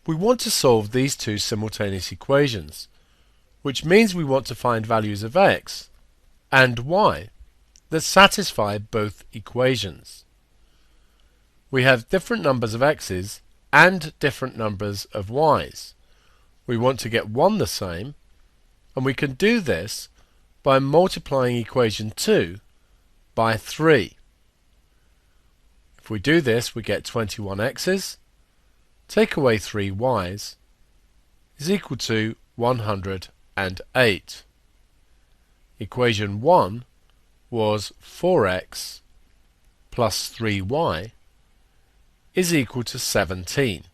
We want to solve these two simultaneous equations, which means we want to find values of x and y that satisfy both equations. We have different numbers of x's and different numbers of y's. We want to get one the same, and we can do this by multiplying equation 2 by 3. If we do this, we get 21 x's, take away 3 y's, is equal to 108. Equation 1 was 4x plus 3y is equal to 17.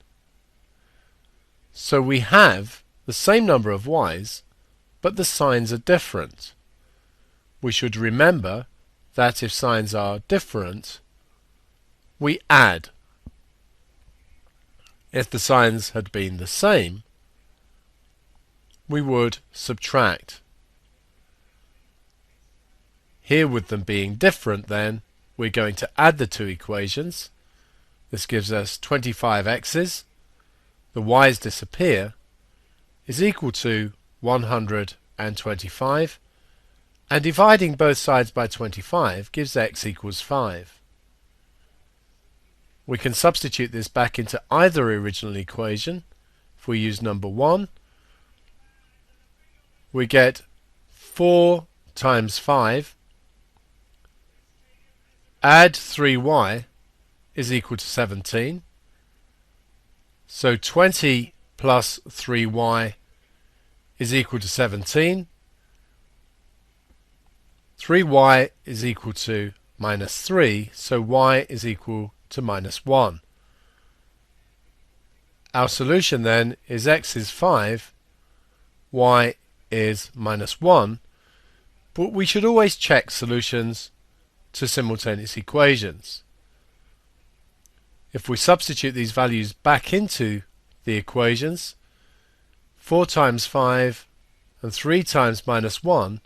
So we have the same number of y's, but the signs are different. We should remember that if signs are different, we add. If the signs had been the same, we would subtract. Here, with them being different, then, we're going to add the two equations. This gives us 25 x's, the y's disappear, is equal to 125, and dividing both sides by 25 gives x equals 5. We can substitute this back into either original equation. If we use number 1, we get 4 times 5, add 3y is equal to 17. So 20 plus 3y is equal to 17. 3y is equal to minus 3, so y is equal to minus 1. Our solution then is x is 5, y is minus 1, but we should always check solutions to simultaneous equations. If we substitute these values back into the equations, 4 times 5 and 3 times minus 1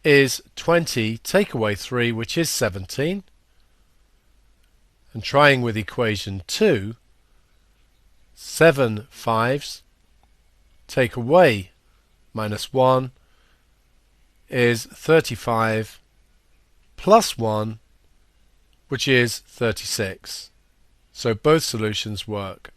is 20, take away 3, which is 17. And trying with equation 2, 7 5s, take away minus 1 is 35, plus 1, which is 36. So both solutions work.